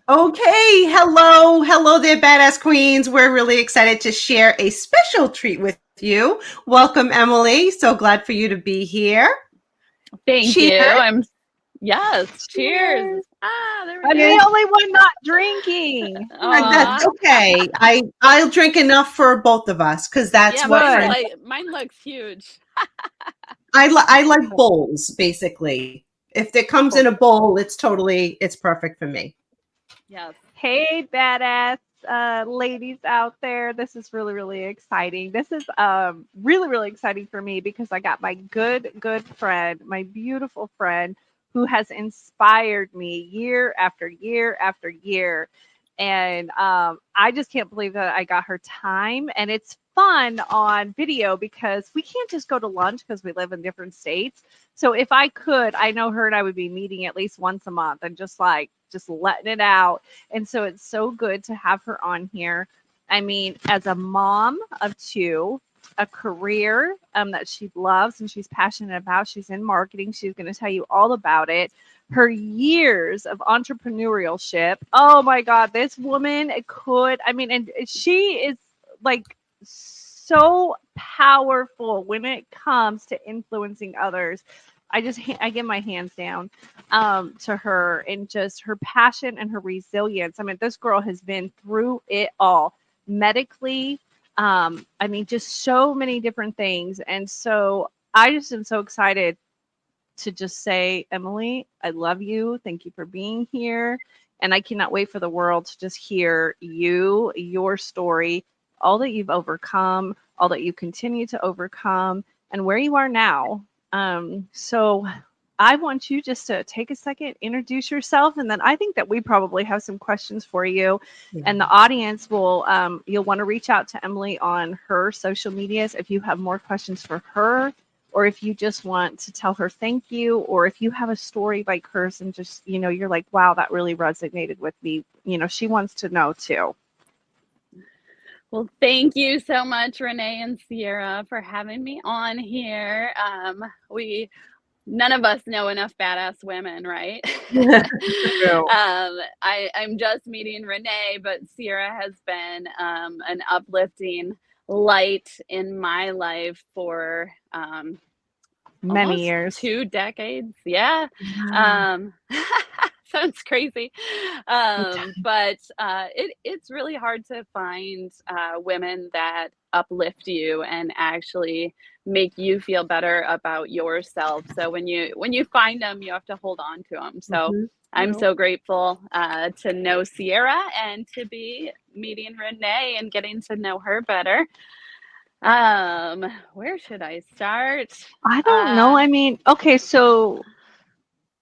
Okay, hello there, badass queens. We're really excited to share a special treat with you. Welcome, Emily. So glad for you to be here. Thank Cheers. you. Yes. Cheers. Cheers. There we I'm go. the only one not drinking. That's Aw. okay. I'll drink enough for both of us because that's Yeah, what Good. mine looks huge. I like bowls. Basically, if it comes in a bowl, it's perfect for me. Yes. Hey, badass ladies out there. This is really, really exciting. This is really, really exciting for me because I got my good friend, my beautiful friend, who has inspired me year after year after year. And I just can't believe that I got her time. And it's fun on video because we can't just go to lunch because we live in different states. So if I could, I know her and I would be meeting at least once a month and just letting it out. And so it's so good to have her on here. I mean, as a mom of two, a career that she loves and she's passionate about, she's in marketing. She's going to tell you all about it. Her years of entrepreneurship. Oh my God, this woman and she is like so powerful when it comes to influencing others. I give my hands down to her and just her passion and her resilience. I mean, this girl has been through it all medically. Just so many different things. And so I just am so excited to just say, Emily, I love you. Thank you for being here. And I cannot wait for the world to just hear your story, all that you've overcome, all that you continue to overcome, and where you are now. So I want you just to take a second, introduce yourself, and then I think that we probably have some questions for you. And the audience will, you'll want to reach out to Emily on her social medias if you have more questions for her, or if you just want to tell her thank you, or if you have a story like hers and just, you're like, wow, that really resonated with me. She wants to know too. Well, thank you so much, Renee and Sierra, for having me on here. None of us know enough badass women, right? I'm just meeting Renee, but Sierra has been an uplifting light in my life for Many years. 2 decades. Yeah. Sounds crazy. But it's really hard to find women that uplift you and actually make you feel better about yourself. So when you find them, you have to hold on to them. So I'm so grateful to know Sierra and to be meeting Renee and getting to know her better. Where should I start? I don't know. I mean, okay, so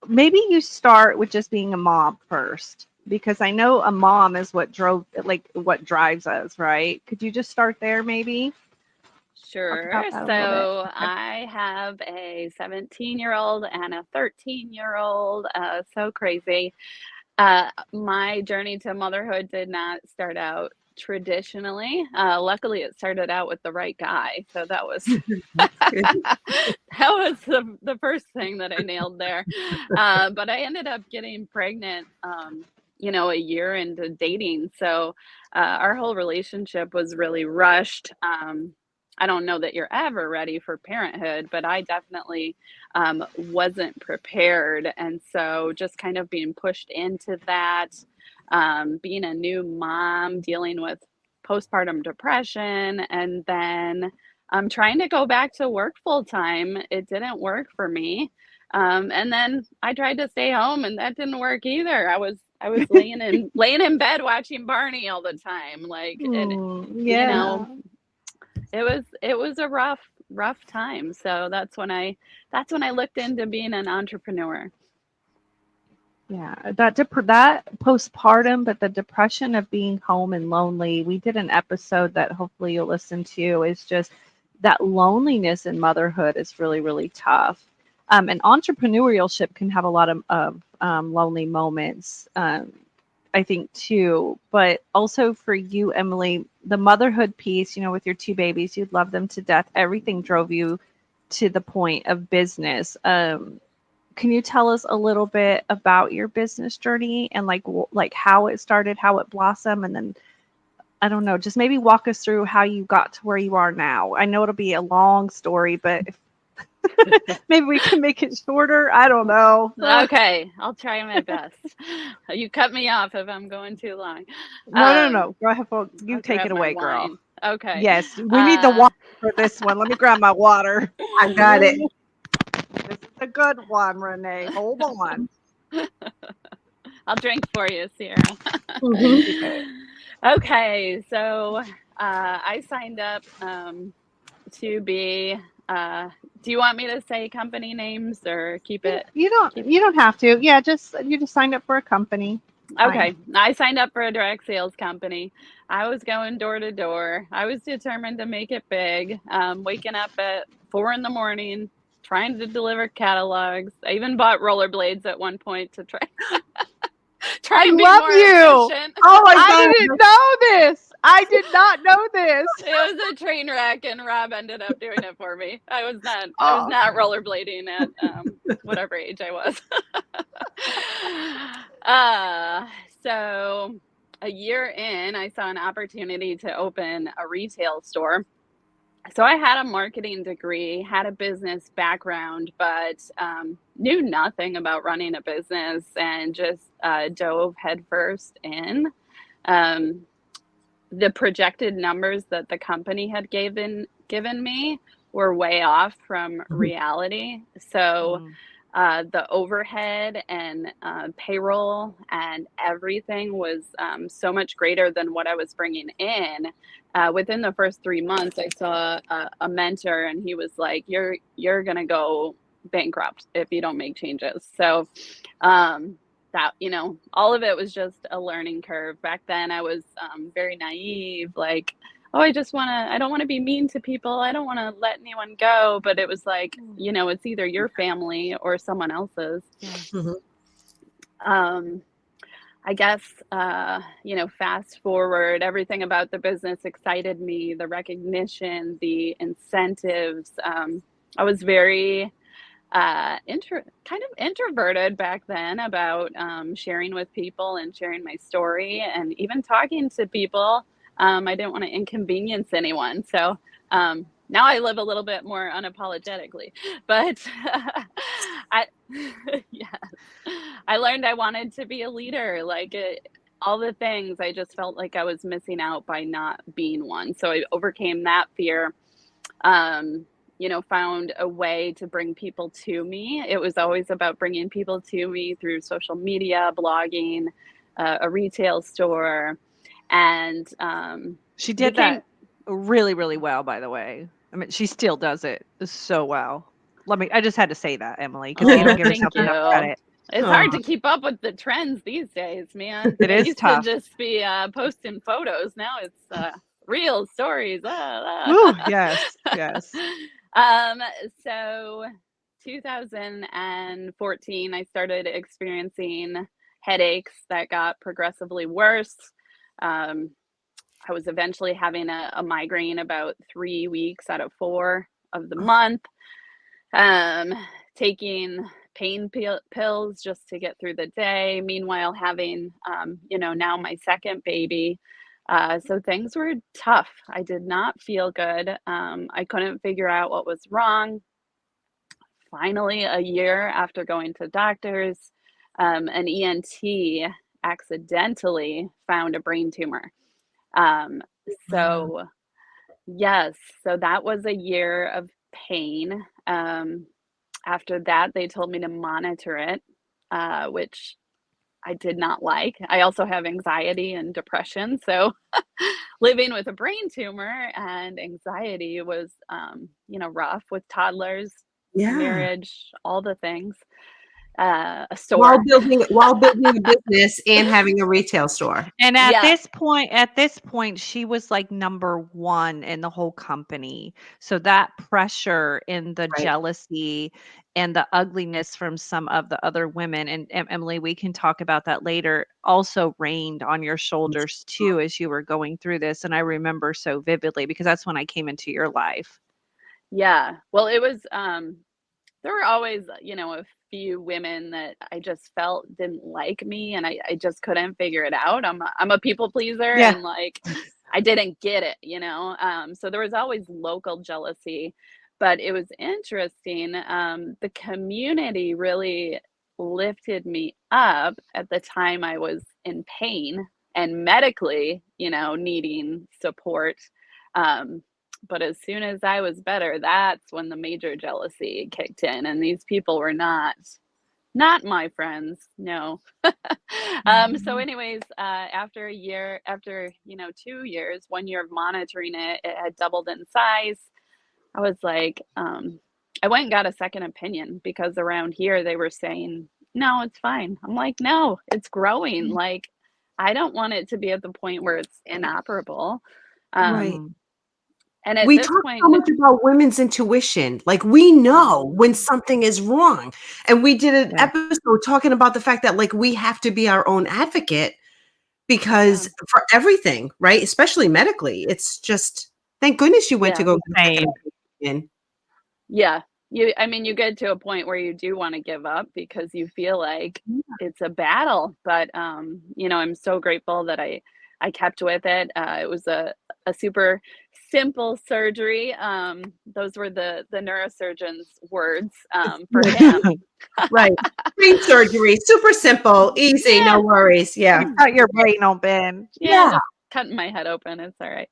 maybe you start with just being a mom first, because I know a mom is what drives us, right? Could you just start there maybe? Sure. Talk about that a little So bit. I have a 17-year-old and a 13-year-old. So crazy. My journey to motherhood did not start out traditionally. Luckily, it started out with the right guy. So that was that was the first thing that I nailed there. But I ended up getting pregnant, a year into dating. So our whole relationship was really rushed. I don't know that you're ever ready for parenthood, but I definitely wasn't prepared. And so just kind of being pushed into that, being a new mom, dealing with postpartum depression, and then trying to go back to work full time. It didn't work for me. And then I tried to stay home and that didn't work either. I was laying in bed watching Barney all the time. Yeah. It was a rough time. So that's when I looked into being an entrepreneur. Yeah, that postpartum, but the depression of being home and lonely. We did an episode that hopefully you'll listen to. Is just that loneliness in motherhood is really, really tough. And entrepreneurship can have a lot of lonely moments, I think too. But also for you, Emily, the motherhood piece. With your two babies, you'd love them to death. Everything drove you to the point of business. can you tell us a little bit about your business journey and like how it started, how it blossomed, and then I don't know, just maybe walk us through how you got to where you are now. I know it'll be a long story, but if maybe we can make it shorter. I don't know. Okay, I'll try my best. You cut me off if I'm going too long. No. Go ahead, you I'll take grab it my away, girl. wine. Okay. Yes, we need the water for this one. Let me grab my water. I got it. This is a good one, Renee. Hold on. I'll drink for you, Sierra. Mhm. Okay, so I signed up to be. Do you want me to say company names or keep it? You don't have to. Yeah, you just signed up for a company. Okay, I signed up for a direct sales company. I was going door to door. I was determined to make it big. Waking up at 4 a.m, trying to deliver catalogs. I even bought rollerblades at one point to try and be love more you. efficient. Oh my I God. didn't know this. I did not know this. It was a train wreck, and Rob ended up doing it for me. I was not Oh. rollerblading at whatever age I was. So a year in, I saw an opportunity to open a retail store. So I had a marketing degree, had a business background, but knew nothing about running a business, and just dove headfirst in. The projected numbers that the company had given me were way off from reality. So the overhead and payroll and everything was so much greater than what I was bringing in. Within the first 3 months, I saw a mentor, and he was like, "You're gonna go bankrupt if you don't make changes." So that, all of it was just a learning curve. Back then, I was very naive, like, oh, I don't want to be mean to people. I don't want to let anyone go. But it was like, it's either your family or someone else's. Mhm. I guess, fast forward, everything about the business excited me, the recognition, the incentives. I was very kind of introverted back then about sharing with people and sharing my story and even talking to people. I didn't want to inconvenience anyone. So now I live a little bit more unapologetically, but yes, I learned I wanted to be a leader, all the things. I just felt like I was missing out by not being one. So I overcame that fear. Found a way to bring people to me. It was always about bringing people to me through social media, blogging, a retail store, and she did that really, really well, by the way. I mean, she still does it so well. I just had to say that, Emily, because you don't give thank yourself enough you. credit. It's hard to keep up with the trends these days, man. It is used tough. to just be posting photos. Now it's real stories. Ooh, yes. So 2014, I started experiencing headaches that got progressively worse. I was eventually having a migraine about 3 weeks out of 4 of the month. Taking pain pills just to get through the day. Meanwhile, having, now my second baby. So things were tough. I did not feel good. I couldn't figure out what was wrong. Finally, a year after going to doctors, an ENT accidentally found a brain tumor. So yes, so that was a year of pain. After that, they told me to monitor it, which I did not like. I also have anxiety and depression. So living with a brain tumor and anxiety was, rough with toddlers, Yeah. marriage, all the things. A While store. building a business and having a retail store. And at this point, she was like number one in the whole company. So that pressure and the jealousy and the ugliness from some of the other women, and Emily, we can talk about that later, also rained on your shoulders too as you were going through this. And I remember so vividly because that's when I came into your life. Yeah. Well, it was there were always, a few women that I just felt didn't like me, and I just couldn't figure it out. I'm a people pleaser, Yeah. and like I didn't get it, so there was always local jealousy, but it was interesting. The community really lifted me up at the time I was in pain and medically, needing support. Um, but as soon as I was better, that's when the major jealousy kicked in, and these people were not my friends. No. So anyways, after 2 years, 1 year of monitoring it, it had doubled in size. I was like, I went and got a second opinion because around here they were saying, no, it's fine. I'm like, no, it's growing. Like, I don't want it to be at the point where it's inoperable. Right. And at We this talk point, so much about women's intuition. Like we know when something is wrong. And we did an episode talking about the fact that like we have to be our own advocate because for everything, right? Especially medically. It's just thank goodness you went to go get a second opinion. Yeah. You get to a point where you do want to give up because you feel like it's a battle. But I'm so grateful that I kept with it. It was a super simple surgery. Those were the neurosurgeon's words for him. Right. Brain surgery, super simple, easy, no worries. Yeah. Cut your brain open. Yeah, just cutting my head open. It's all right.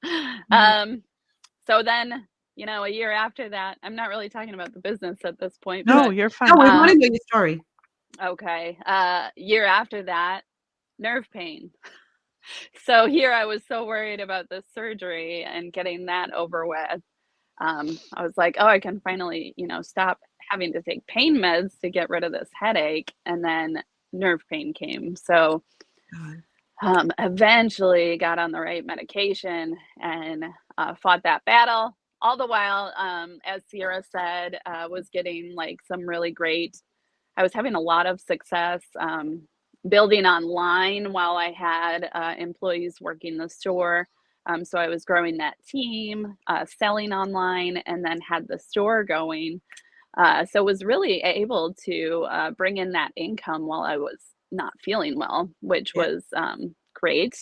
So then, a year after that, I'm not really talking about the business at this point. No, but, you're fine. No, we want to know your story. Okay. Year after that, nerve pain. So here I was so worried about this surgery and getting that over with. I was like, oh, I can finally, stop having to take pain meds to get rid of this headache. And then nerve pain came. So eventually got on the right medication and fought that battle. All the while, as Sierra said, was getting like some really great, I was having a lot of success building online while I had employees working the store. So I was growing that team, selling online, and then had the store going. So was really able to bring in that income while I was not feeling well, which was great.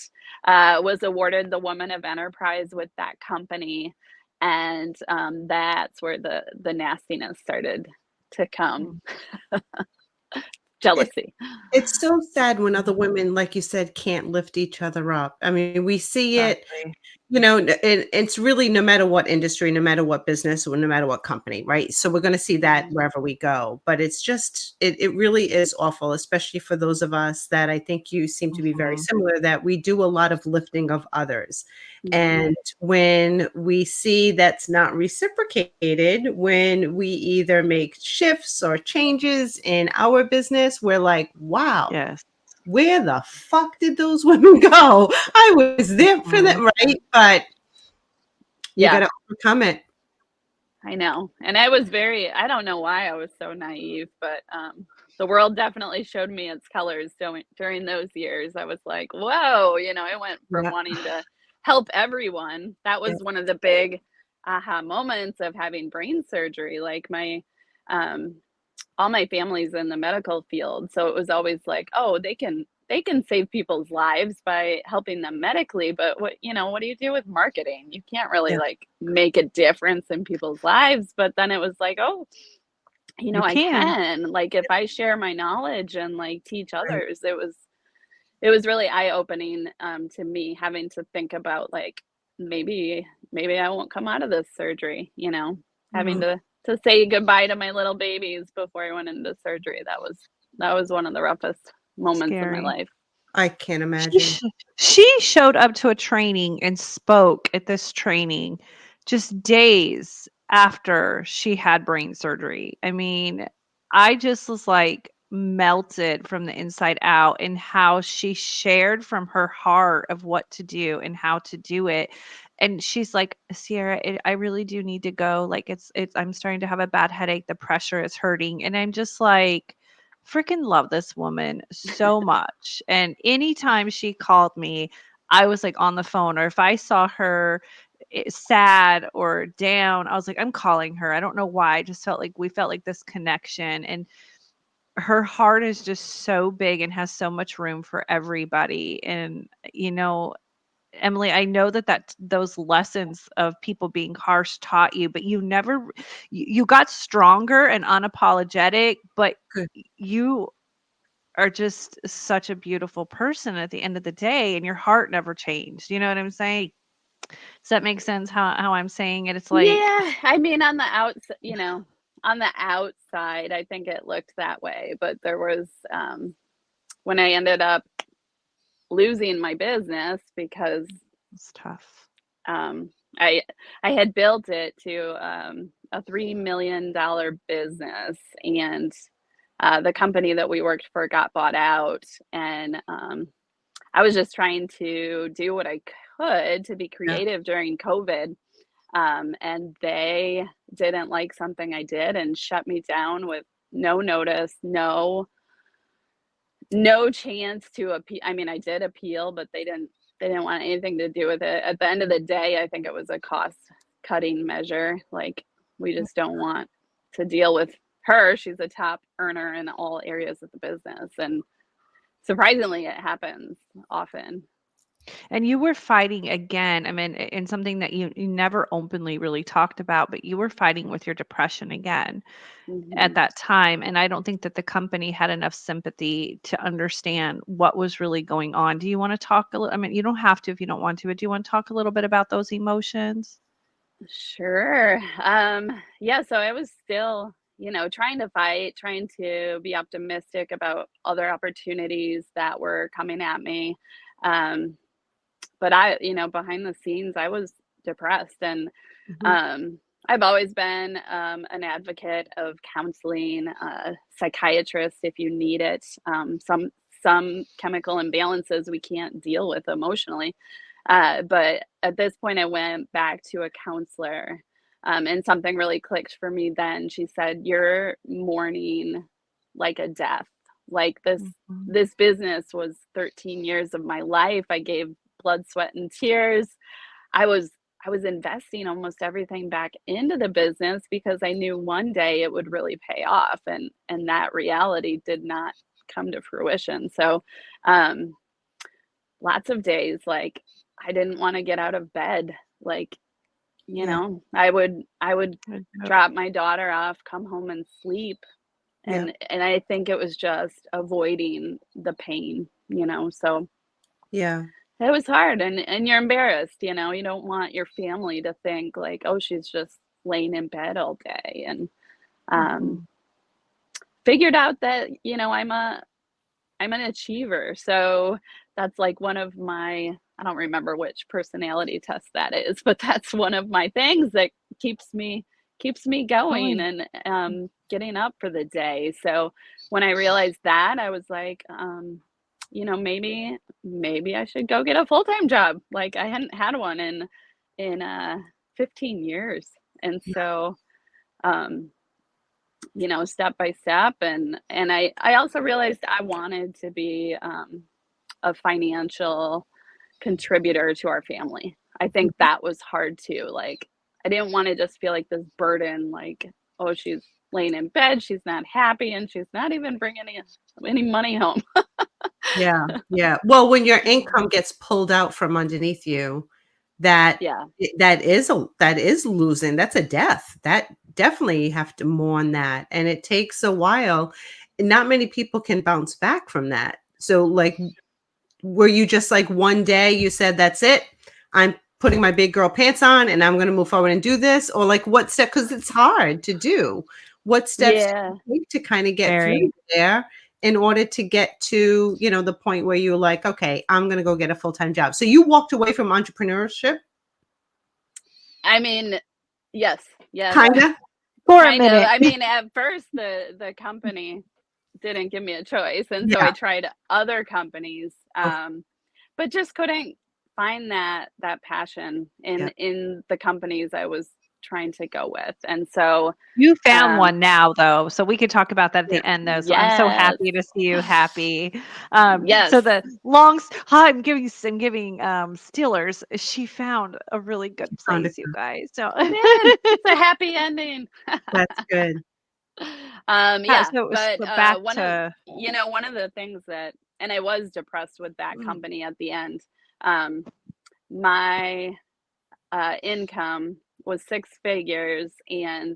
Was awarded the Woman of Enterprise with that company. And that's where the nastiness started to come. Jealousy. It's so sad when other women, like you said, can't lift each other up. I mean, we see it, it's really no matter what industry, no matter what business, or no matter what company, right? So we're going to see that wherever we go. But it's just, it really is awful, especially for those of us that I think you seem to be very similar, that we do a lot of lifting of others. And when we see that's not reciprocated, when we either make shifts or changes in our business, we're like, wow. Yes. Where the fuck did those women go? I was there for them, right? But you got to overcome it. I know. And I was I don't know why I was so naive, but the world definitely showed me its colors during those years. I was like, whoa, I went from wanting to help everyone. That was one of the big aha moments of having brain surgery. Like all my family's in the medical field. So it was always like, oh, they can save people's lives by helping them medically. But what do you do with marketing? You can't really like make a difference in people's lives. But then it was like, oh, I can. Like if I share my knowledge and like teach others, it was really eye-opening to me, having to think about like maybe I won't come out of this surgery, having to say goodbye to my little babies before I went into surgery. That was one of the roughest moments of my life. I can't imagine. She showed up to a training and spoke at this training just days after she had brain surgery. I mean, I just was like melted from the inside out in how she shared from her heart of what to do and how to do it. And she's like, Sierra, I really do need to go. Like it's I'm starting to have a bad headache. The pressure is hurting. And I'm just like, freaking love this woman so much. And anytime she called me, I was like on the phone, or if I saw her sad or down, I was like, I'm calling her. I don't know why. I just felt like we felt like this connection, and her heart is just so big and has so much room for everybody. And, Emily, I know that those lessons of people being harsh taught you, but you got stronger and unapologetic, but Good. you are just such a beautiful person at the end of the day, and your heart never changed. You know what I'm saying? Does that make sense how I'm saying it? It's like, Yeah, I mean, on the on the outside, I think it looked that way, but there was when I ended up losing my business because it's tough. um, I had built it to a $3 million business, and the company that we worked for got bought out, and I was just trying to do what I could to be Yeah. creative during COVID. And they didn't like something I did and shut me down with no notice, no chance to appeal. I mean, I did appeal, but they didn't want anything to do with it. At the end of the day, I think it was a cost cutting measure. Like, we just don't want to deal with her. She's a top earner in all areas of the business, and surprisingly, it happens often. And you were fighting again. I mean, in something that you never openly really talked about, but you were fighting with your depression again at Mhm. that time. And I don't think that the company had enough sympathy to understand what was really going on. Do you want to talk a little? I mean, you don't have to if you don't want to, but do you want to talk a little bit about those emotions? Sure. Yeah, so I was still, trying to fight, trying to be optimistic about other opportunities that were coming at me. Um, but behind the scenes, I was depressed, and Mhm. um, I've always been an advocate of counseling, psychiatrist if you need it. Some chemical imbalances we can't deal with emotionally. But at this point, I went back to a counselor, and something really clicked for me then. She said, "You're mourning like a death. Like Mhm. this business was 13 years of my life. I gave blood, sweat, and tears. I was I was investing almost everything back into the business because I knew one day it would really pay off, and that reality did not come to fruition. So, um, lots of days, like, I didn't wanna get out of bed, like, Yeah. I would Good job. drop my daughter off, come home and sleep, Yeah. and I think it was just avoiding the pain, so Yeah. it was hard, and you're embarrassed, you don't want your family to think like, "Oh, she's just laying in bed all day," and, um, Mhm. figured out that, I'm an achiever, so that's like one of my I don't remember which personality test that is, but that's one of my things that keeps me going Going. and getting up for the day. So when I realized that, I was like, maybe I should go get a full-time job. Like, I hadn't had one in 15 years. And so um step by step, and I also realized I wanted to be a financial contributor to our family. I think Mhm. that was hard too. Like, I didn't want to just feel like this burden, like, oh, she's laying in bed, she's not happy, and she's not even bringing any money home. Yeah. Yeah. Well, when your income gets pulled out from underneath you, that Yeah. that is losing. That's a death. That definitely you have to mourn that, and it takes a while. Not many people can bounce back from that. So, like, were you just like one day you said, "That's it. I'm putting my big girl pants on and I'm gonna move forward and do this," or like what step? Because it's hard to do. What steps did Yeah. you take to kind of get Very. through there in order to get to, the point where you're like, "Okay, I'm gonna go get a full-time job." So you walked away from entrepreneurship? I mean, yes. Yes. Kinda? For a Kind of. minute. I mean, at first the company didn't give me a choice, and so I Yeah. tried other companies, Oh, but just couldn't find that passion yeah. in the companies I was trying to go with. And so you found one now, though, so we could talk about that at the end, though. So I'm so yes, happy to see you happy. yes, So the long, I'm giving Steelers. She found a really good Found it. place, you guys. So I did. It's a happy ending. That's good. Yeah, so but back to one of the things that, and I was depressed with that company at the end. My income was 6 figures, and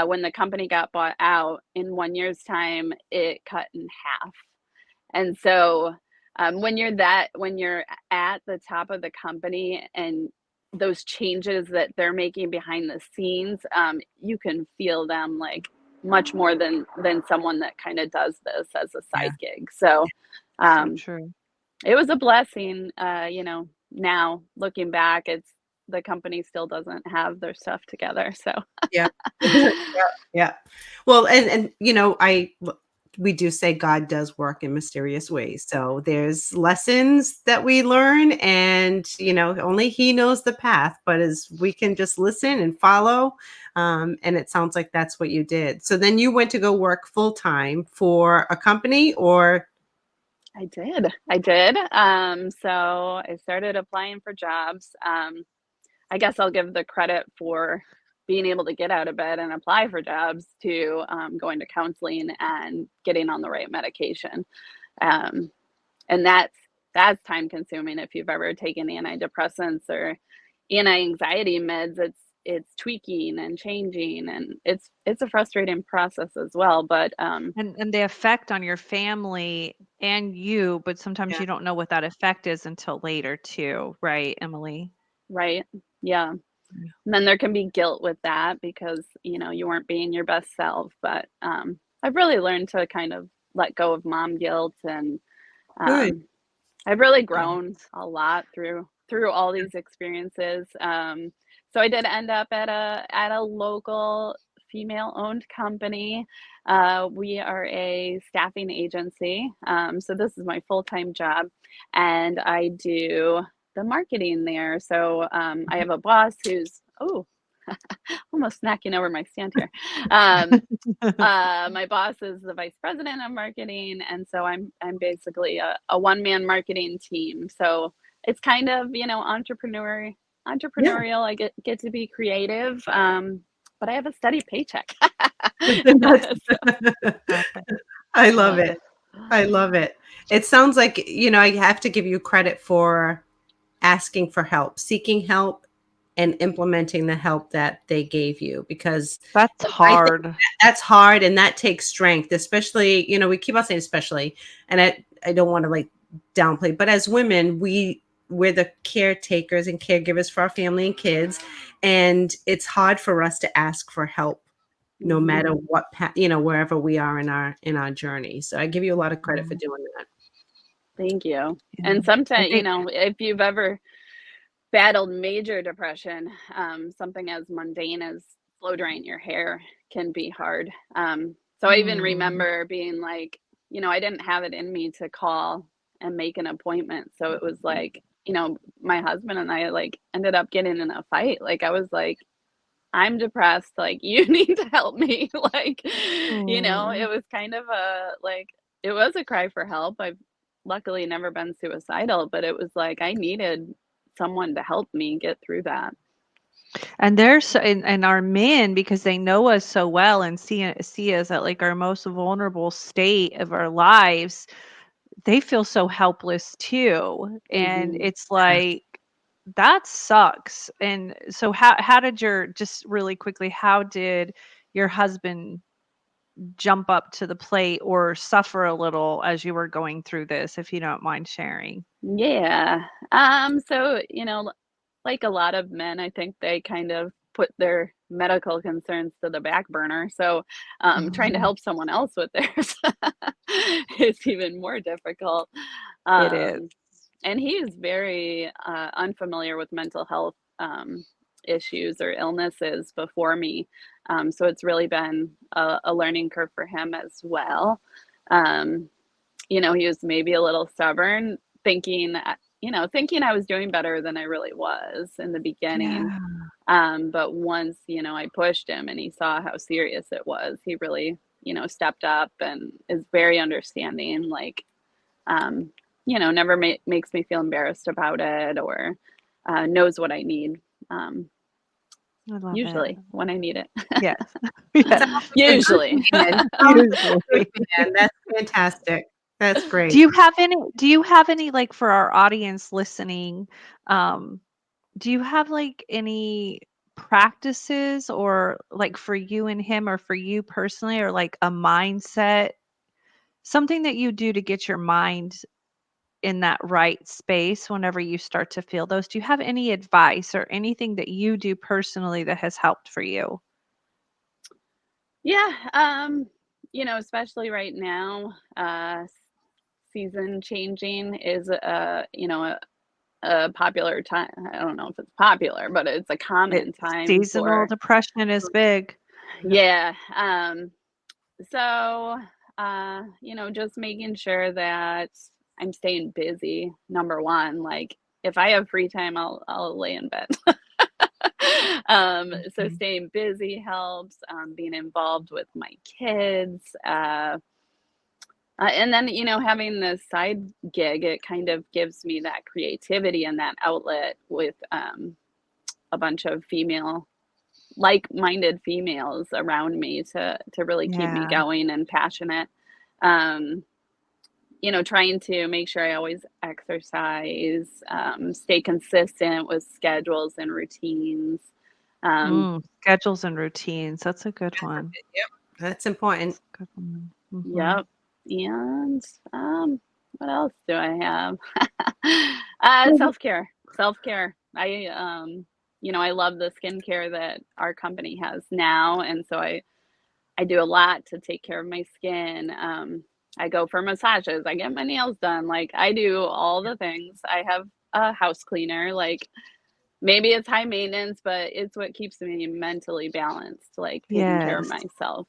when the company got bought out in 1 year's time, it cut in half. And so when you're at the top of the company and those changes that they're making behind the scenes, you can feel them like much more than someone that kind of does this as a side gig. So so true. it was a blessing. Now looking back, the company still doesn't have their stuff together. So Yeah. Yeah. Well, and we do say God does work in mysterious ways. So there's lessons that we learn, and only He knows the path, but as we can just listen and follow. And it sounds like that's what you did. So then you went to go work full time for a company, or? I did. So I started applying for jobs. I guess I'll give the credit for being able to get out of bed and apply for jobs to going to counseling and getting on the right medication. And that's time consuming. If you've ever taken antidepressants or anti-anxiety meds, it's tweaking and changing, and it's a frustrating process as well. But And the effect on your family and you, but sometimes you don't know what that effect is until later too, right, Emily? right, yeah. And then there can be guilt with that because you weren't being your best self. But I've really learned to kind of let go of mom guilt, and Good. I've really grown a lot through all these experiences. So I did end up at a local female-owned company. We are a staffing agency. So this is my full-time job, and I do the marketing there. So I have a boss who's almost snacking over my stand here. My boss is the vice president of marketing, and so I'm basically a one-man marketing team. So it's kind of entrepreneurial. I get to be creative, but I have a steady paycheck. I love it. I love it. It sounds like, I have to give you credit for asking for help, seeking help, and implementing the help that they gave you, because that's hard. That's hard, and that takes strength, especially, we keep on saying especially, and I don't want to like downplay, but as women, we're the caretakers and caregivers for our family and kids, and it's hard for us to ask for help no matter what wherever we are in our journey. So I give you a lot of credit for doing that. Thank you. And sometimes if you've ever battled major depression, something as mundane as blow drying your hair can be hard. So I even remember being like, I didn't have it in me to call and make an appointment. So it was like, my husband and I like ended up getting in a fight. Like I was like, I'm depressed. Like you need to help me. Like, it was kind of it was a cry for help. I've luckily never been suicidal, but it was like I needed someone to help me get through that. And and our men, because they know us so well and see us at like our most vulnerable state of our lives, they feel so helpless too. And it's like, that sucks. And so how did just really quickly, how did your husband jump up to the plate or suffer a little as you were going through this, if you don't mind sharing? Yeah. So, like a lot of men, I think they kind of put their medical concerns to the back burner. So, trying to help someone else with theirs is even more difficult. It is. And he is very unfamiliar with mental health issues or illnesses before me. So it's really been a learning curve for him as well. He was maybe a little stubborn, thinking I was doing better than I really was in the beginning. But once, I pushed him and he saw how serious it was, he really, stepped up and is very understanding, like, never makes me feel embarrassed about it, or knows what I need. I love Usually it. when I need it. Yes. Yes. Usually. Usually. Man, that's fantastic. That's great. Do you have any, like, for our audience listening, do you have like any practices, or like for you and him, or for you personally, or like a mindset, something that you do to get your mind in that right space whenever you start to feel those? Do you have any advice or anything that you do personally that has helped for you? Yeah. Especially right now, season changing is a popular time. I don't know if it's popular, but it's a common time Seasonal for, depression is big. yeah. So, just making sure that I'm staying busy. Number one, like, if I have free time, I'll lay in bed. So Mhm. staying busy helps. Being involved with my kids, and then, having this side gig, it kind of gives me that creativity and that outlet with a bunch of like-minded females around me to really keep me Yeah. going and passionate. Um, trying to make sure I always exercise, stay consistent with schedules and routines. Um, Schedules and routines. That's a good one. Yep, that's important. That's a good one. Mhm. yep. And what else do I have? Self-care. Self-care. I love the skincare that our company has now, and so I do a lot to take care of my skin. I go for massages. I get my nails done. Like, I do all the things. I have a house cleaner. Like, maybe it's high maintenance, but it's what keeps me mentally balanced, like taking care of Yes. myself.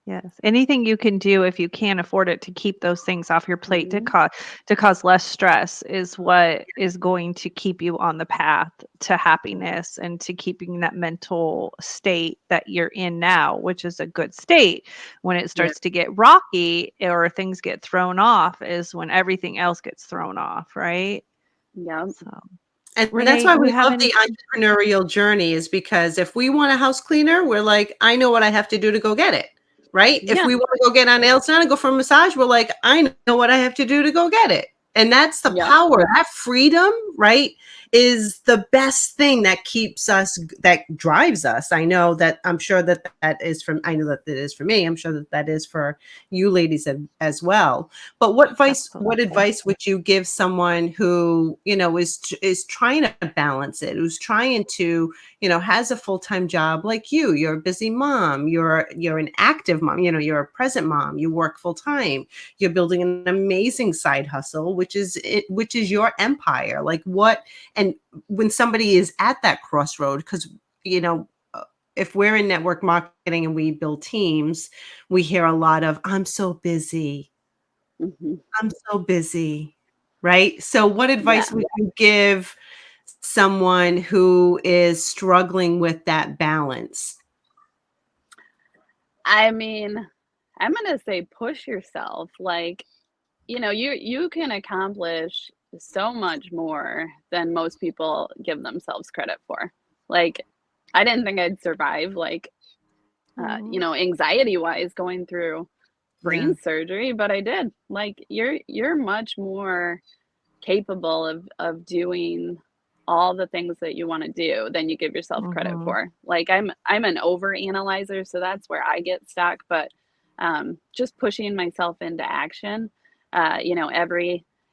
Yes. Anything you can do if you can't afford it to keep those things off your plate Mhm. to cause less stress is what is going to keep you on the path to happiness and to keeping that mental state that you're in now, which is a good state. When it Yeah. starts to get rocky or things get thrown off is when everything else gets thrown off, right? Yep. So, And that's Renee, why do we you have love any? the entrepreneurial journey, is because if we want a house cleaner, we're like, I know what I have to do to go get it. Right? If Yeah. we want to go get our nails done and go for a massage, we're like, I know what I have to do to go get it. And that's the Yep. power, that freedom, right? Is the best thing that keeps us, that drives us. I know that, I'm sure that I know that it is for me. I'm sure that that is for you ladies as well. But what Absolutely. advice would you give someone who, is trying to balance it, who's trying to, has a full-time job like you? You're a busy mom, you're an active mom, you're a present mom, you work full-time, you're building an amazing side hustle, which is your empire. Like, what, and when somebody is at that crossroad, because, you know, uh, if we're in network marketing and we build teams, we hear a lot of, I'm so busy. Mhm. I'm so busy. Right? So what Yeah. advice would you give someone who is struggling with that balance? I mean, I'm gonna say push yourself. Like, you can accomplish so much more than most people give themselves credit for. Like, I didn't think I'd survive, like, Mhm. anxiety wise going through Yeah. brain surgery, but I did. Like, you're much more capable of doing all the things that you want to do than you give yourself credit Mhm. for. Like, I'm an over analyzer, so that's where I get stuck. But just pushing myself into action,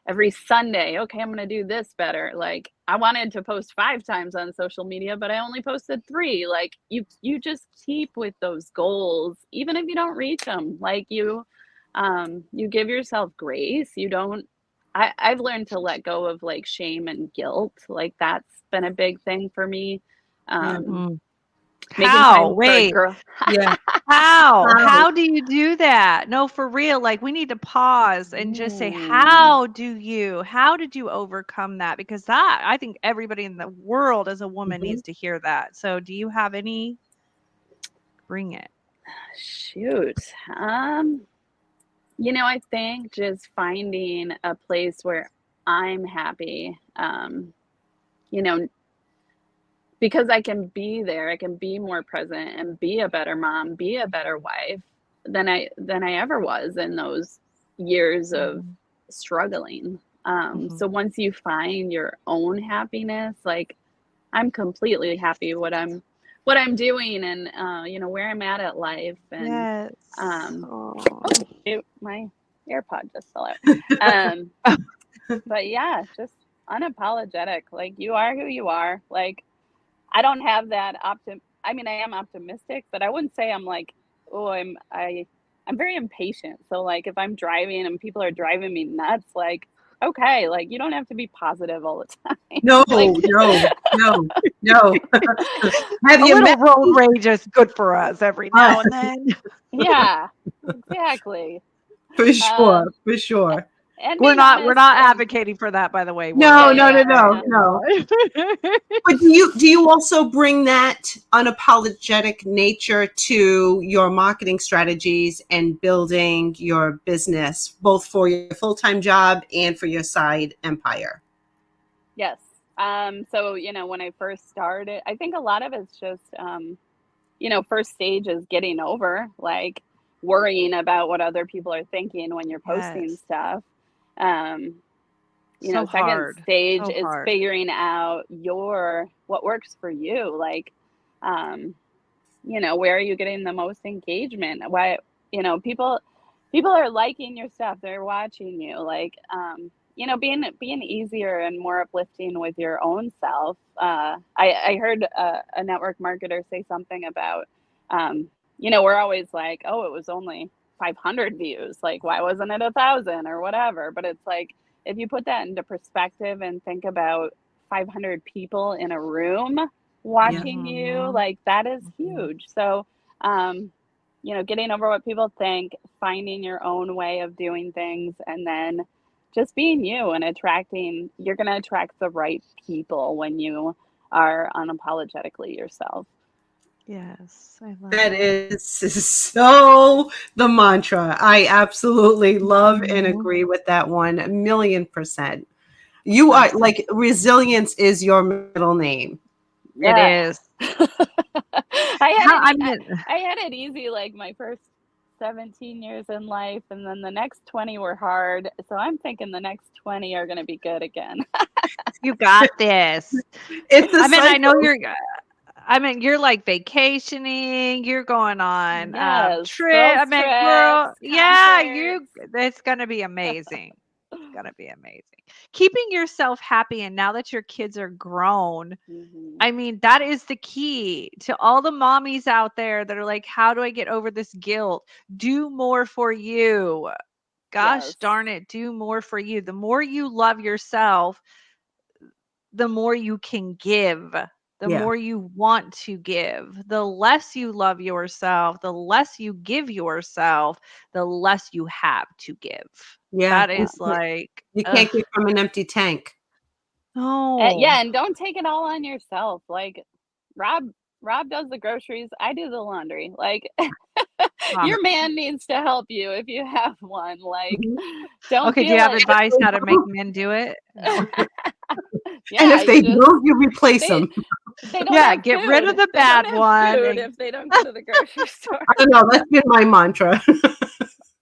every Sunday, okay, I'm gonna do this better. Like, I wanted to post 5 times on social media, but I only posted 3. Like, you just keep with those goals, even if you don't reach them. Like, you give yourself grace. You don't I've learned to let go of, like, shame and guilt. Like, that's been a big thing for me. Yeah. Um, Mm. Making How? time for Wait. girl. Yeah. How? How? How do you do that? No, for real. Like, we need to pause and just say, Mm. how did you overcome that? Because that, I think everybody in the world as a woman Mhm. needs to hear that. So do you have any? Bring it. Shoot. I think just finding a place where I'm happy, you know, because I can be there, I can be more present and be a better mom, be a better wife than I ever was in those years of Mhm. struggling. Mhm. So once you find your own happiness, like I'm completely happy what I'm doing and where I'm at life and Yes. um Oh. shoot, my AirPod just fell out. Um but yeah, just unapologetic. Like you are who you are. Like I don't have that I mean, I am optimistic, but I wouldn't say I'm like, oh, I'm very impatient. So like if I'm driving and people are driving me nuts, like, okay, like you don't have to be positive all the time. No, Like no, no, no. Have A you little met road me? rage is good for us every now and then. yeah, exactly. For sure, Um for sure. and We're being not we're honest not and advocating for that, by the way. No, yeah, We're no, yeah, no, yeah, no, yeah. no. yeah. But do you also bring that unapologetic nature to your marketing strategies and building your business, both for your full-time job and for your side empire? Yes. So, when I first started, I think a lot of it's just first stage is getting over like worrying about what other people are thinking when you're posting Yes. stuff. Um, So second hard. stage So is hard. figuring out what works for you. Like, um, where are you getting the most engagement? Why, people are liking your stuff, they're watching you. Like, being easier and more uplifting with your own self. I heard a network marketer say something about, we're always like, oh, it was only 500 views. Like, why wasn't it 1,000 or whatever? But it's like, if you put that into perspective and think about 500 people in a room Yeah. watching you, Mhm. like that is Mhm. huge. So, getting over what people think, finding your own way of doing things, and then just being you and you're going to attract the right people when you are unapologetically yourself. Yes, I love That it. is so the mantra. I absolutely love and Mhm. agree with that 1,000,000%. You are Awesome. like resilience is your middle name. It Yeah. is. I had How it I e mean, I had it easy, like, my first 17 years in life, and then the next 20 were hard, so I'm thinking the next 20 are gonna be good again. you got this. It's a I know cycle. you're like vacationing, you're going on Yes, trip. girls trips, Girl, yeah, concerts. it's gonna be amazing. It's gonna be amazing. Keeping yourself happy, and now that your kids are grown, Mhm. I mean, that is the key to all the mommies out there that are like, how do I get over this guilt? Do more for you. Gosh Yes. darn it, do more for you. The more you love yourself, the more you can give, the Yeah. more you want to give. The less you love yourself, the less you give yourself, the less you have to give. Yeah. That is like, You ugh, can't give from an empty tank. no. Yeah, and don't take it all on yourself, like, Rob Rob does the groceries, I do the laundry, like, Ah, your man needs to help you if you have one, like, Mhm. don't okay, do feel you have like advice how to make men do it? No. And yeah, if they you just don't, you replace they them. they don't Yeah, have get rid of food. the They don't bad have one food and if they don't go to the grocery store. I don't know. That's been my mantra.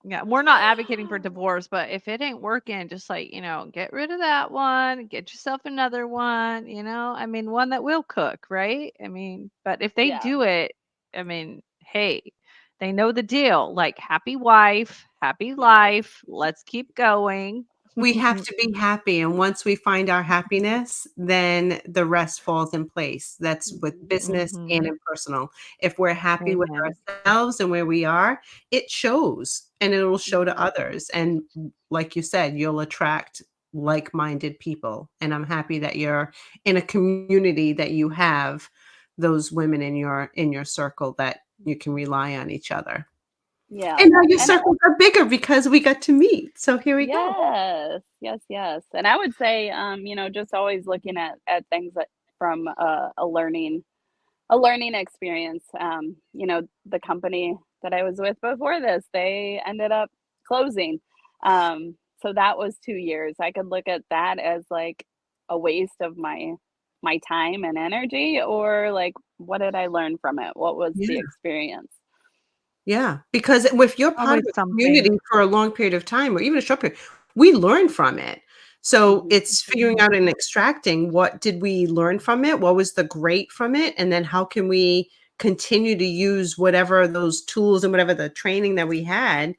yeah, we're not advocating for divorce, but if it ain't working, just like, get rid of that one, get yourself another one, I mean, one that will cook, right? I mean, but if they Yeah. do it, I mean, hey, they know the deal. Like, happy wife, happy Yes. life, let's keep going. We have to be happy. And once we find our happiness, then the rest falls in place. That's with Mhm. business and Mhm. in personal. If we're happy with Amen. ourselves and where we are, it shows and it will show to Mhm. others. And like you said, you'll attract like minded people. And I'm happy that you're in a community that you have those women in your circle that you can rely on each other. Yeah. And now your And circles are bigger because we got to meet. So here we go. yes, yes, yes. And I would say, just always looking at things that from a learning experience. The company that I was with before this, they ended up closing. So that was 2 years. I could look at that as like a waste of my time and energy, or like, what did I learn from it? What was the Yeah. experience? Yeah, because if you're part Always of a something. community for a long period of time or even a short period, we learn from it. So Mhm. it's figuring out and extracting what did we learn from it? What was the great from it? And then how can we continue to use whatever those tools and whatever the training that we had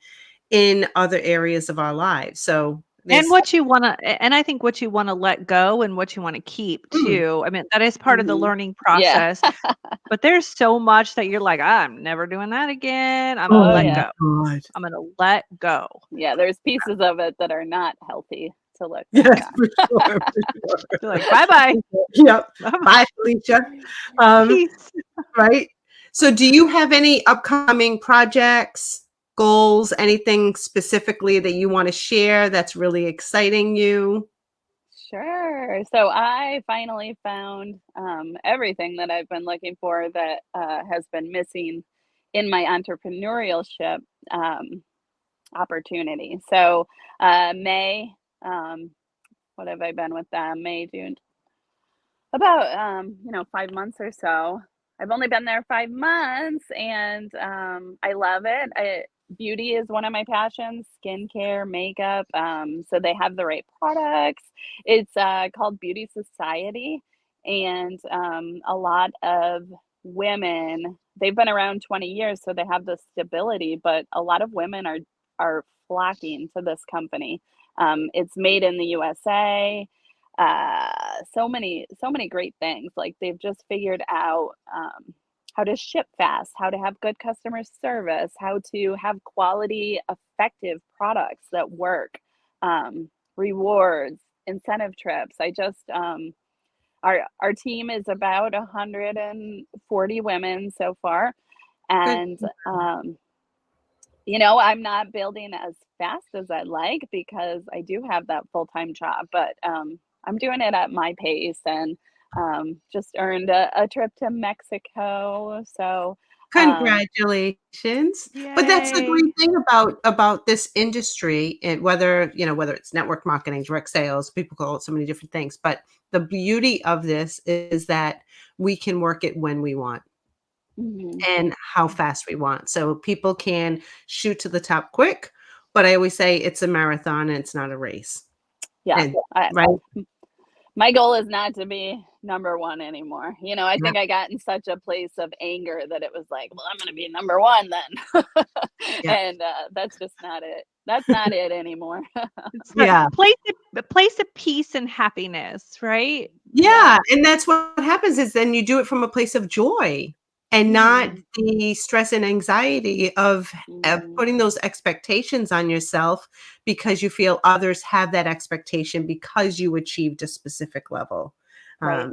in other areas of our lives. So And there's what you wanna and I think what you wanna let go and what you wanna keep mm, too. I mean, that is part of the Mhm. learning Yeah. process, but there's so much that you're like, "I'm never doing that again. I'm gonna Oh, let oh yeah. go. God. I'm gonna let go." Yeah, there's pieces of it that are not healthy to look back Yes, on. for sure, for sure. You're like, "Bye-bye. Yep. Bye-bye. Bye, Felicia. Um, Peace." Right? So do you have any upcoming projects, goals, anything specifically that you wanna share that's really exciting you? Sure. So I finally found everything that I've been looking for that has been missing in my entrepreneurship um, opportunity. So May, what have I been with them? May, June, about 5 months or so. I've only been there 5 months, and I love it. Beauty is one of my passions, skincare, makeup. So they have the right products. It's called Beauty Society, and a lot of women. They've been around 20 years, so they have the stability. But a lot of women are flocking to this company. It's made in the USA. So many great things. Like, they've just figured out how to ship fast, how to have good customer service, how to have quality, effective products that work, rewards, incentive trips. Our team is about 140 women so far, Good. and I'm not building as fast as I'd like because I do have that full-time job, but I'm doing it at my pace, and just earned a trip to Mexico. So, um, Congratulations. But that's the Yay. great thing about this industry, and whether it's network marketing, direct sales, people call it so many different things, but the beauty of this is that we can work it when we want mhm, and how fast we want. So people can shoot to the top quick, but I always say it's a marathon and it's not a race. yeah, And I right? my goal is not to be number 1 anymore. I Yeah. think I got in such a place of anger that it was like, "Well, I'm gonna be number 1 then." Yeah. And, that's just not it. That's not it anymore. It's the Yeah. place of peace and happiness, right? Yep. Yeah, and that's what happens is then you do it from a place of joy and not Mhm, the stress and anxiety of mhm, putting those expectations on yourself because you feel others have that expectation because you achieved a specific level. right.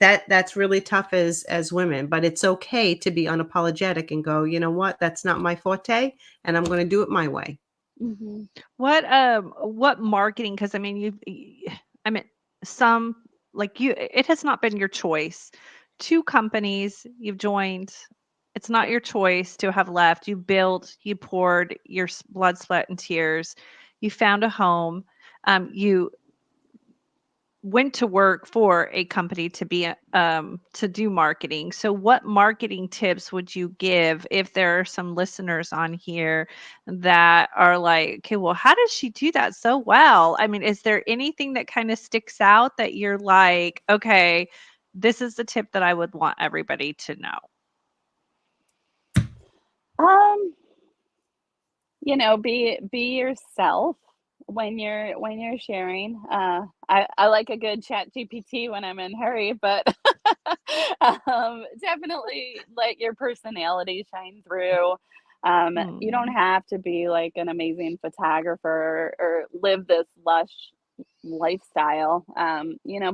That's really tough as women, but it's okay to be unapologetic and go, "You know what? That's not my forte, and I'm gonna do it my way." Mhm. What marketing? Because I mean, I mean, some like you, it has not been your choice. Two companies you've joined, it's not your choice to have left. You built, you poured your blood, sweat, and tears. You found a home. You went to work for a company to be to do marketing. So what marketing tips would you give if there are some listeners on here that are like, okay, well, how does she do that so well? I mean, is there anything that kind of sticks out that you're like, okay, this is the tip that I would want everybody to know? Um, be yourself when you're sharing. I like a good chat GPT when I'm in a hurry, but definitely let your personality shine through. You don't Hmm. have to be like an amazing photographer or live this lush lifestyle.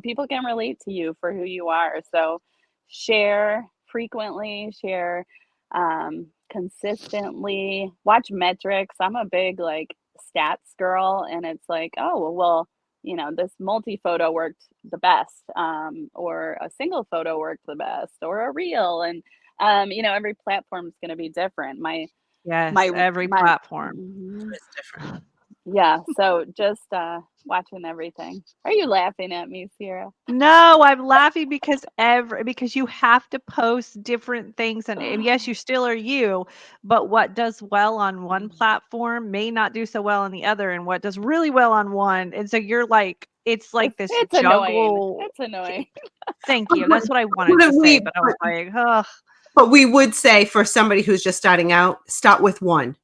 People can relate to you for who you are. So share frequently, share consistently, watch metrics. I'm a big like stats girl, and it's like, oh, well, this multi photo worked the best, or a single photo worked the best, or a reel. And, every platform is going to be different. Yes, every platform. Mhm. It's different. Yeah. So just watching everything. Are you laughing at me, Sierra? No, I'm laughing because you have to post different things, and yes, you still are you, but what does well on one platform may not do so well on the other, and what does really well on one, and so you're like, it's like this It's annoying. juggle. It's annoying. Thank you. That's what I wanted to say, but I was like, ugh. But we would say for somebody who's just starting out, start with one.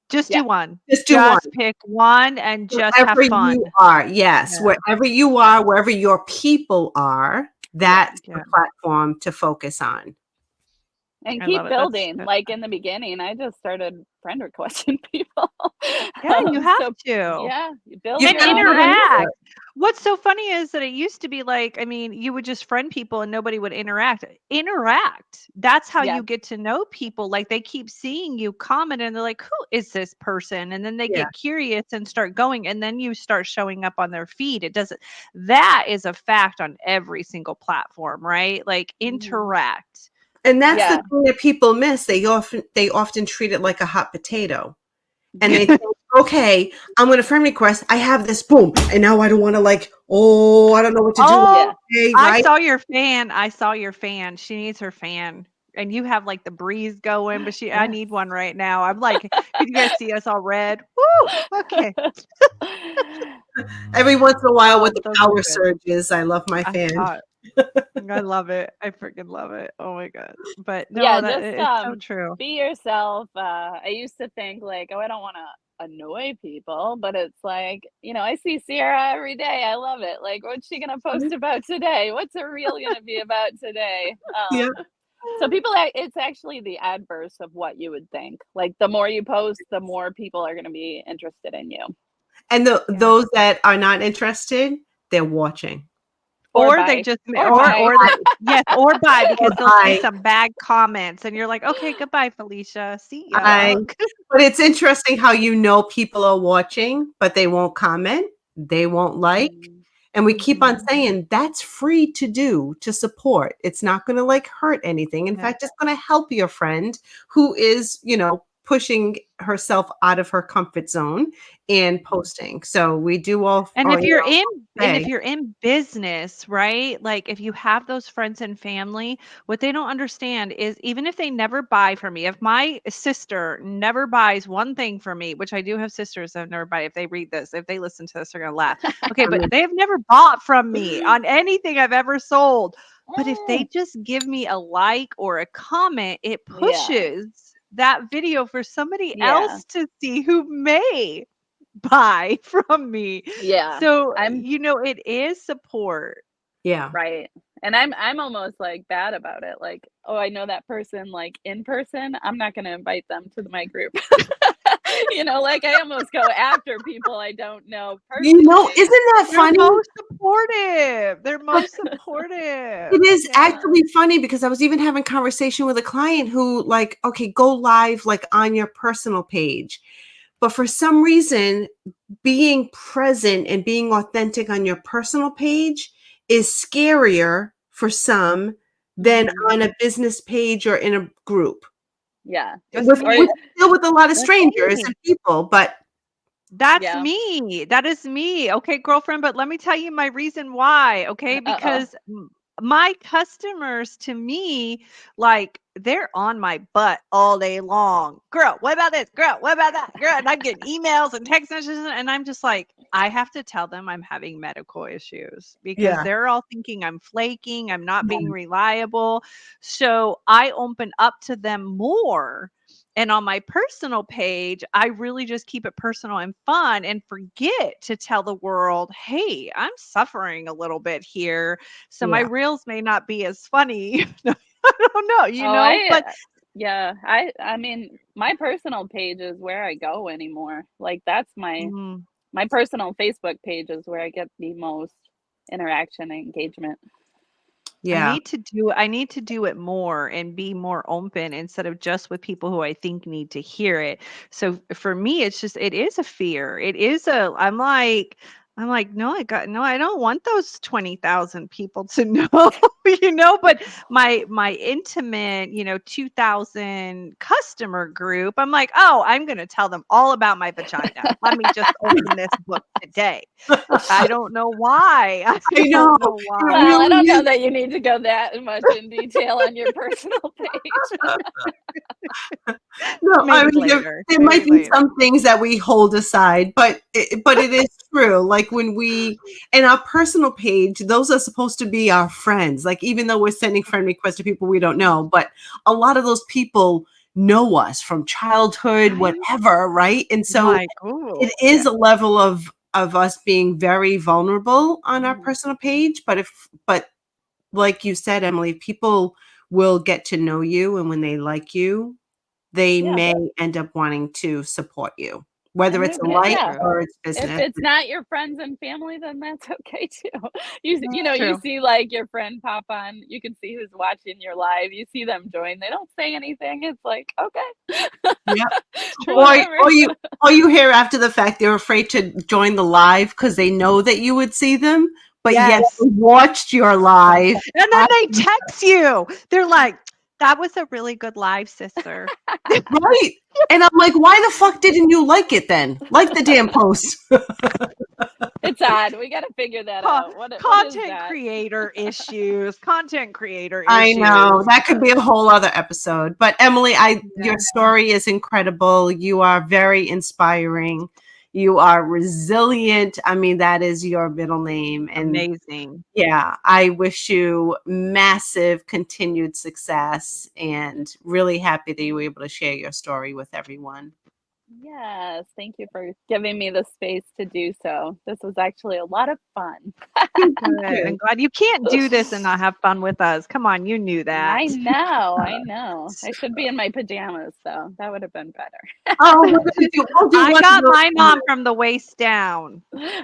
Just do one. Just do one. Pick one and just Wherever have fun. you are, yes. Yeah. Wherever you are, wherever your people are, that's the platform to focus on. And keep building. Like in the beginning, I just started friend requesting people. Yeah, you have to. Yeah, build and interact. What's so funny is that it used to be like, I mean, you would just friend people and nobody would interact. That's how you get to know people. Like they keep seeing you comment and they're like, who is this person? And then they get curious and start going, and then you start showing up on their feed. That is a fact on every single platform, right? Like interact. And that's the thing that people miss. They often treat it like a hot potato. And they think, okay, I'm going to friend request. I have this, boom. And now I don't want to I don't know what to do. Okay, right? I saw your fan. She needs her fan. And you have like the breeze going, but I need one right now. I'm like, can you guys see us all red? Woo! Okay. Every once in a while with the power surges, I love my fan. I love it. I freaking love it. Oh my God. But no, it's so true. Be yourself. I used to think like, oh, I don't want to annoy people, but it's like, I see Sierra every day. I love it. Like, what's she going to post about today? What's her reel going to be about today? So people, it's actually the adverse of what you would think. Like the more you post, the more people are going to be interested in you. And those that are not interested, they're watching. Or they just or buy because they'll see some bad comments and you're like, okay, goodbye, Felicia. See ya. But it's interesting how people are watching, but they won't comment, they won't like. And we keep on saying that's free to do, to support. It's not going to hurt anything. In fact, it's going to help your friend who is, pushing herself out of her comfort zone and posting. So we do all. And if you're in business, right? Like if you have those friends and family, what they don't understand is even if they never buy from me, if my sister never buys one thing from me, which I do have sisters that never buy, if they read this, if they listen to this, they're going to laugh. Okay. But they have never bought from me on anything I've ever sold. But if they just give me a like or a comment, it pushes that video for somebody else to see who may buy from me. Yeah. So it is support. Yeah. Right. And I'm almost like bad about it. Like, oh, I know that person like in person. I'm not going to invite them to my group. Like I almost go after people I don't know personally. Isn't that funny? They're most supportive. It is actually funny because I was even having a conversation with a client who okay, go live on your personal page. But for some reason, being present and being authentic on your personal page is scarier for some than on a business page or in a group. Yeah. We're still with a lot of strangers and people, but that's me. That is me. Okay, girlfriend, but let me tell you my reason why. Okay, because my customers to me, they're on my butt all day long. Girl, what about this? Girl, what about that? Girl, and I'm getting emails and text messages, and I'm just like, I have to tell them I'm having medical issues because they're all thinking I'm flaking, I'm not being reliable. So I open up to them more. And on my personal page, I really just keep it personal and fun and forget to tell the world, hey, I'm suffering a little bit here. So my reels may not be as funny. I don't know, but I mean, my personal page is where I go anymore. Like that's my personal Facebook page is where I get the most interaction and engagement. Yeah. I need to do it more and be more open instead of just with people who I think need to hear it. So for me, it's just it is a fear. It is a I'm like, no, I don't want those 20,000 people to know, but my intimate, 2,000 customer group, I'm like, oh, I'm gonna tell them all about my vagina. Let me just open this book today. I don't know why. I I know. don't know It why. Well, I really don't know is. that you need to go that much in detail on your personal page. No, I Maybe mean, later. there Maybe might be later. some things that we hold aside, but it is true. Like when we in our personal page, those are supposed to be our friends. Like even though we're sending friend requests to people we don't know, but a lot of those people know us from childhood, Right? whatever, right? And so Like, it ooh, is yeah. a level of us being very vulnerable on our Mhm. personal page. But like you said, Emily, people will get to know you, and when they like you, they Yeah. may end up wanting to support you, whether And it's who a can, like yeah. True. or it's If business. it's not your friends and family, then that's okay too. You True. see like your friend pop on, you can see who's watching your live, you see them join, they don't say anything. It's like, okay. Yeah. Or Whatever. or you hear after the fact they're afraid to join the live because they know that you would see them, but yet Yes. they watched your live. And then they text you. They're like, that was a really good live, sister. Right. And I'm like, why the fuck didn't you like it then? Like the damn post. It's odd. We got to figure that Co- out. What is content that? creator issues. Content creator I know. issues. That could be a whole other episode. But Emily, Yeah. your story is incredible. You are very inspiring. You are resilient. I mean, that is your middle name. And Amazing. yeah, I wish you massive continued success and really happy that you were able to share your story with everyone. Yes, thank you for giving me the space to do so. This was actually a lot of fun. Good. I'm glad you can't do this and not have fun with us. Come on, you knew that. I know, I know. I should be in my pajamas though. That would have been better. Oh, we'll do I one of got those. mine on from the waist down.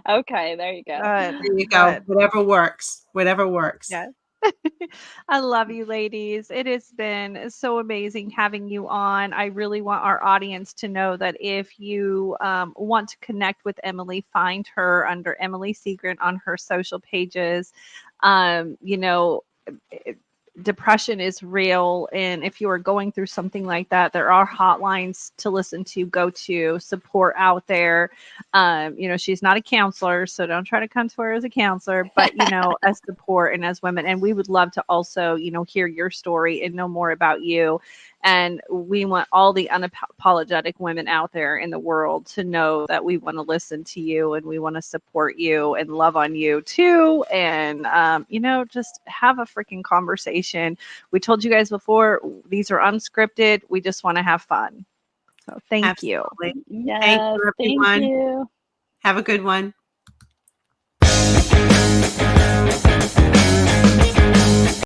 Okay, there you go. Good. There you go. Good. Whatever works. Whatever works. Yes. I love you, ladies. It has been so amazing having you on. I really want our audience to know that if you want to connect with Emily, find her under Emily Seagren on her social pages. Um, you know, Depression is real, and if you are going through something like that, there are hotlines to listen to, go to, support out there. She's not a counselor, so don't try to come to her as a counselor, but as support and as women. And we would love to also hear your story and know more about you. And we want all the unapologetic women out there in the world to know that we want to listen to you and we want to support you and love on you too. And, just have a freaking conversation. We told you guys before, these are unscripted. We just want to have fun. So thank you. Absolutely. Thank Yes, you, thank everyone. you. Have a good one.